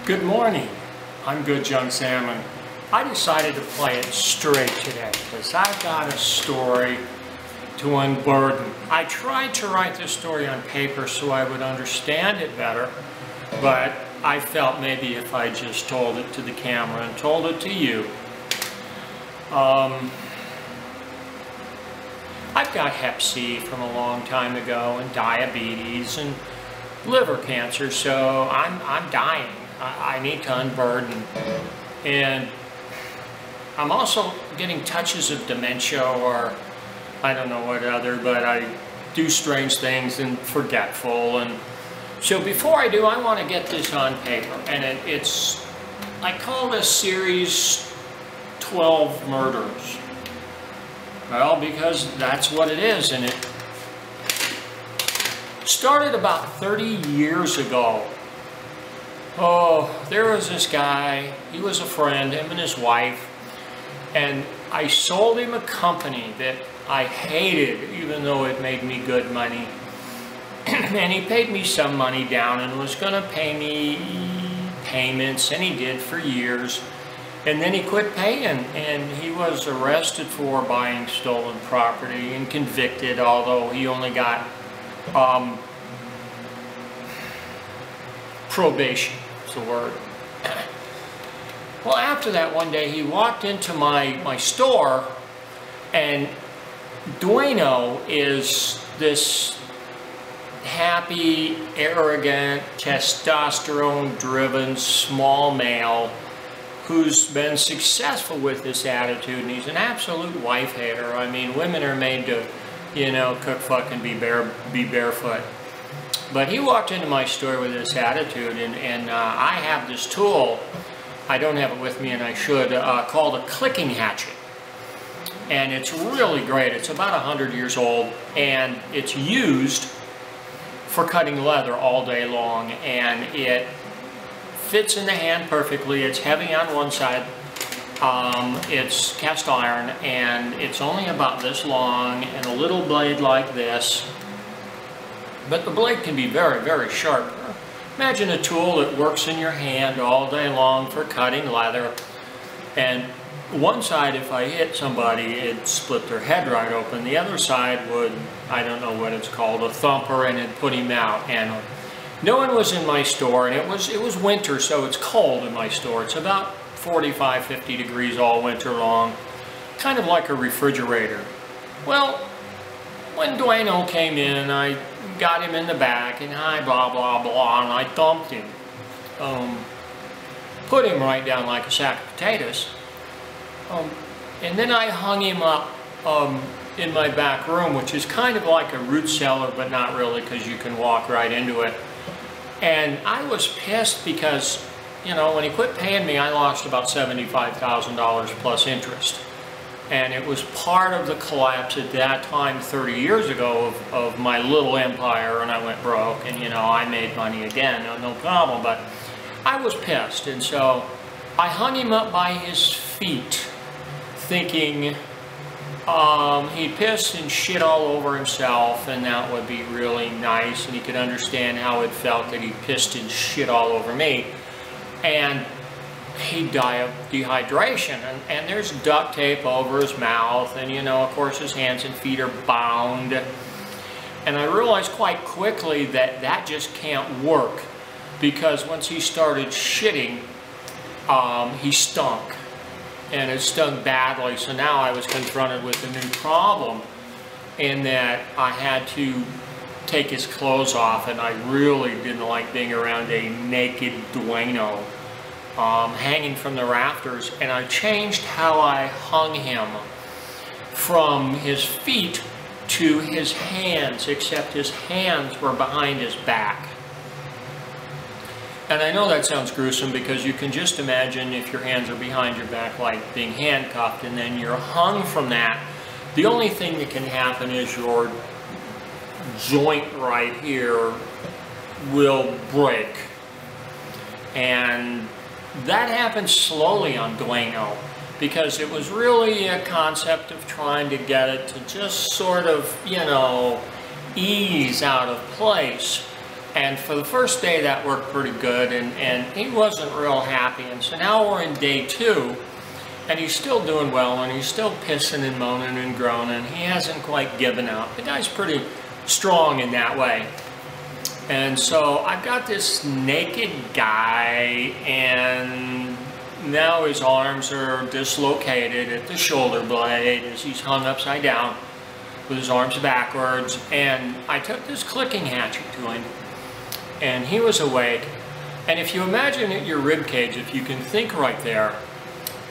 Good morning. I'm Good Young Salmon. I decided to play it straight today because I've got a story to unburden. I tried to write this story on paper so I would understand it better, but I felt maybe if I just told it to the camera and told it to you. I've got Hep C from a long time ago and diabetes and liver cancer, so I'm dying. I need to unburden. And I'm also getting touches of dementia, or I don't know what other, but I do strange things and forgetful. And so before I do, I want to get this on paper. And I call this series 12 Murders. Well, because that's what it is, and it started about 30 years ago. Oh, there was this guy, he was a friend, him and his wife, and I sold him a company that I hated, even though it made me good money. And he paid me some money down and was going to pay me payments, and he did for years. And then he quit paying, and he was arrested for buying stolen property and convicted, although he only got probation. The word. Well, after that, one day he walked into my store, and Duano is this happy, arrogant, testosterone-driven small male who's been successful with this attitude, and he's an absolute wife hater. I mean, women are made to, you know, cook, fuck, and be barefoot. But he walked into my store with this attitude, and I have this tool, I don't have it with me and I should, called a clicking hatchet. And it's really great. It's about 100 years old, and it's used for cutting leather all day long, and it fits in the hand perfectly. It's heavy on one side, it's cast iron, and it's only about this long and a little blade like this. But the blade can be very, very sharp. Imagine a tool that works in your hand all day long for cutting leather. And one side, if I hit somebody, it'd split their head right open. The other side would, I don't know what it's called, a thumper, and it'd put him out. And no one was in my store, and it was winter, so it's cold in my store. It's about 45, 50 degrees all winter long, kind of like a refrigerator. Well, when Duano came in, I got him in the back, and hi, blah, blah, blah, and I thumped him. Put him right down like a sack of potatoes. And then I hung him up in my back room, which is kind of like a root cellar, but not really, because you can walk right into it. And I was pissed because, you know, when he quit paying me, I lost about $75,000 plus interest. And it was part of the collapse at that time, 30 years ago, of my little empire, and I went broke, and, you know, I made money again, no problem, but I was pissed. And so I hung him up by his feet, thinking he'd piss and shit all over himself, and that would be really nice, and he could understand how it felt that he pissed and shit all over me. And he'd die of dehydration, and there's duct tape over his mouth, and, you know, of course his hands and feet are bound. And I realized quite quickly that that just can't work, because once he started shitting, he stunk, and it stunk badly. So now I was confronted with a new problem, in that I had to take his clothes off, and I really didn't like being around a naked Duano hanging from the rafters. And I changed how I hung him from his feet to his hands, except his hands were behind his back. And I know that sounds gruesome, because you can just imagine if your hands are behind your back, like being handcuffed, and then you're hung from that. The only thing that can happen is your joint right here will break. And that happened slowly on Duano, because it was really a concept of trying to get it to just sort of, you know, ease out of place. And for the first day that worked pretty good, and he wasn't real happy. And so now we're in day 2, and he's still doing well, and he's still pissing and moaning and groaning. He hasn't quite given up. The guy's pretty strong in that way. And so I've got this naked guy, and now his arms are dislocated at the shoulder blade as he's hung upside down with his arms backwards. And I took this clicking hatchet to him, and he was awake. And if you imagine at your rib cage, if you can think right there,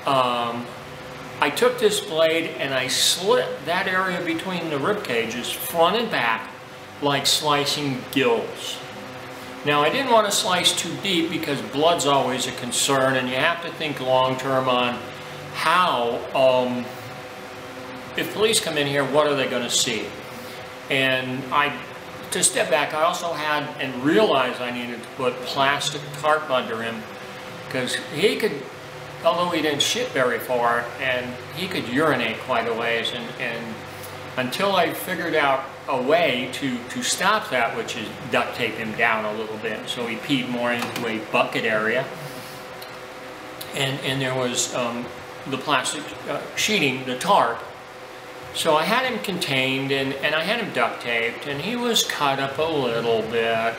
I took this blade and I slit that area between the rib cages, front and back, like slicing gills. Now, I didn't want to slice too deep because blood's always a concern, and you have to think long term on how, if police come in here, what are they going to see? And to step back, I also had and realized I needed to put plastic tarp under him, because he could, although he didn't shit very far, and he could urinate quite a ways, and until I figured out a way to stop that, which is duct tape him down a little bit so he peed more into a bucket area, and there was the plastic sheeting, the tarp. So I had him contained, and I had him duct taped, and he was cut up a little bit,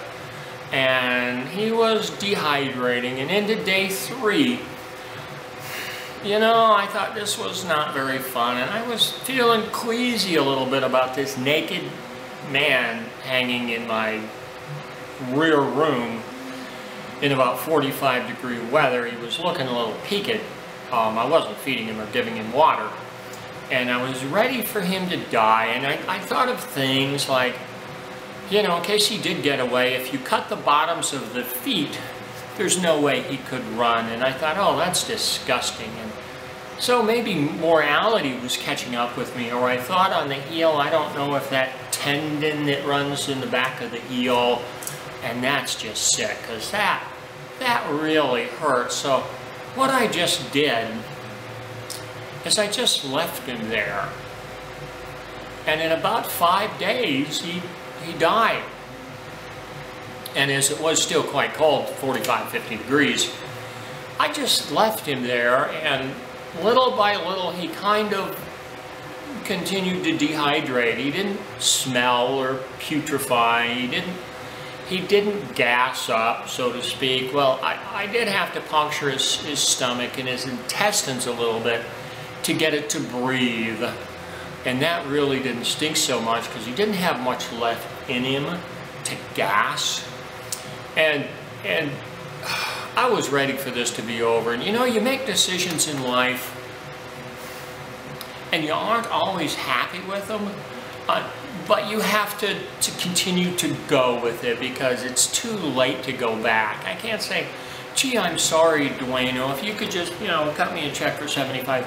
and he was dehydrating. And into day 3, you know, I thought this was not very fun, and I was feeling queasy a little bit about this naked man hanging in my rear room in about 45-degree weather. He was looking a little peaked. I wasn't feeding him or giving him water, and I was ready for him to die. And I thought of things like, you know, in case he did get away, if you cut the bottoms of the feet, there's no way he could run. And I thought, oh, that's disgusting. And so maybe morality was catching up with me, or I thought on the heel, I don't know if that tendon that runs in the back of the heel, and that's just sick, because that really hurts. So what I just did is I just left him there, and in about 5 days he died. And as it was still quite cold, 45, 50 degrees, I just left him there, and little by little he kind of continued to dehydrate. He didn't smell or putrefy. He didn't gas up, so to speak. Well, I did have to puncture his stomach and his intestines a little bit to get it to breathe. And that really didn't stink so much because he didn't have much left in him to gas. And I was ready for this to be over. And you know, you make decisions in life and you aren't always happy with them, but you have to continue to go with it because it's too late to go back. I can't say, gee, I'm sorry, Duano, if you could just, you know, cut me a check for $75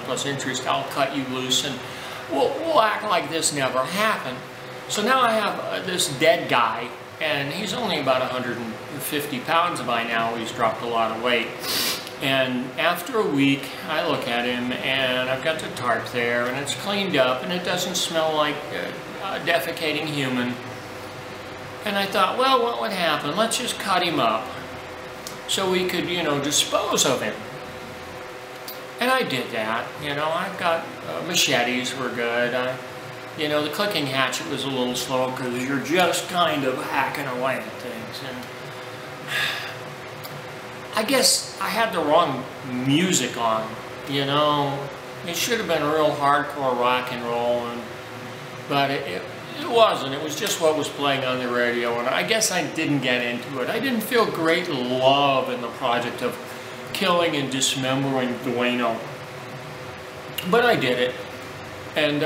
plus interest, I'll cut you loose, and we'll act like this never happened. So now I have this dead guy, and he's only about 150 pounds by now. He's dropped a lot of weight. And after a week, I look at him, and I've got the tarp there, and it's cleaned up, and it doesn't smell like a defecating human. And I thought, well, what would happen? Let's just cut him up so we could, you know, dispose of him. And I did that. You know, I've got machetes were good. You know, the clicking hatchet was a little slow because you're just kind of hacking away at things. And I guess I had the wrong music on, you know. It should have been real hardcore rock and roll, but it wasn't. It was just what was playing on the radio, and I guess I didn't get into it. I didn't feel great love in the project of killing and dismembering Duano, but I did it. And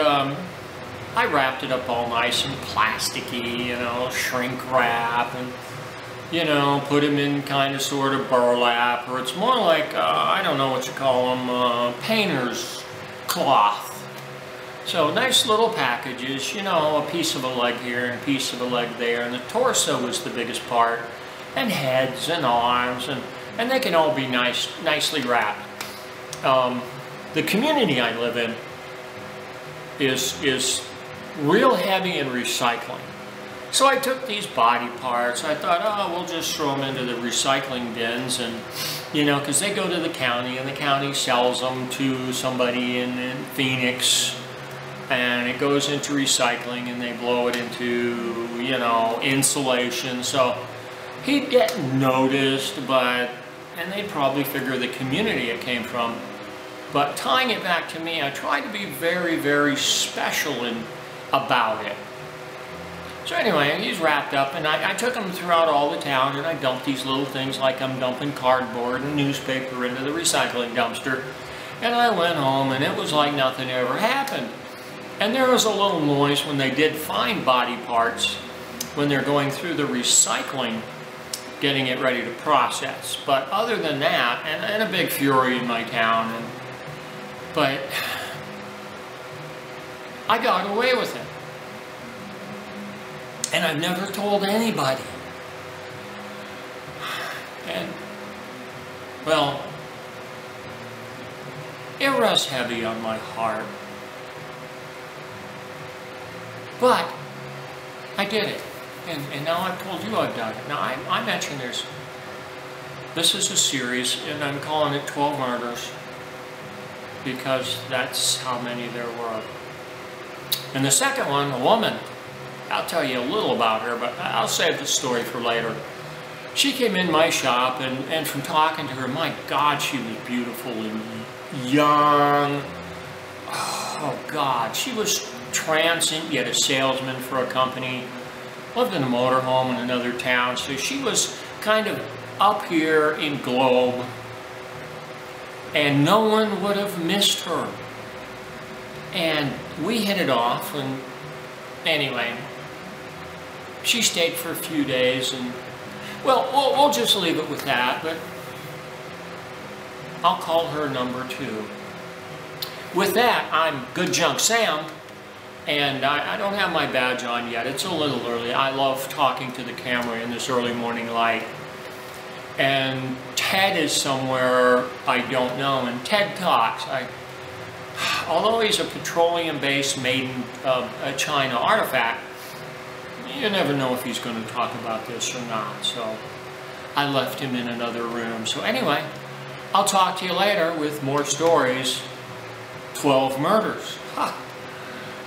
I wrapped it up all nice and plasticky, you know, shrink wrap, and you know, put him in kind of sort of burlap, or it's more like, I don't know what you call them, painter's cloth. So nice little packages, you know, a piece of a leg here and a piece of a leg there, and the torso was the biggest part, and heads and arms, and they can all be nicely wrapped. The community I live in is real heavy in recycling. So I took these body parts. I thought, oh, we'll just throw them into the recycling bins, and you know, because they go to the county, and the county sells them to somebody in Phoenix, and it goes into recycling, and they blow it into, you know, insulation. So he'd get noticed, and they'd probably figure the community it came from. But tying it back to me, I tried to be very, very special about it. So anyway, he's wrapped up, and I took him throughout all the town, and I dumped these little things like I'm dumping cardboard and newspaper into the recycling dumpster. And I went home, and it was like nothing ever happened. And there was a little noise when they did find body parts, when they're going through the recycling, getting it ready to process. But other than that, and a big fury in my town, but I got away with it. And I've never told anybody. And, well, it rests heavy on my heart. But I did it. And now I've told you I've done it. Now, I mentioned this is a series, and I'm calling it 12 Murders, because that's how many there were. And the second one, a woman, I'll tell you a little about her, but I'll save the story for later. She came in my shop, and from talking to her, my God, she was beautiful and young. Oh, God. She was transient, yet a salesman for a company. Lived in a motorhome in another town, so she was kind of up here in Globe, and no one would have missed her. And we hit it off, and anyway, she stayed for a few days, and well, we'll just leave it with that, but I'll call her number 2. With that, I'm Good Junk Sam, and I don't have my badge on yet. It's a little early. I love talking to the camera in this early morning light. And Ted is somewhere I don't know, and Ted talks. Although he's a petroleum-based made in China artifact, you never know if he's going to talk about this or not, so I left him in another room. So anyway, I'll talk to you later with more stories. 12 murders. Ha.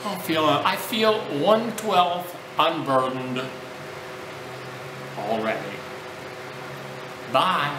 I feel 1/12 unburdened already. Bye.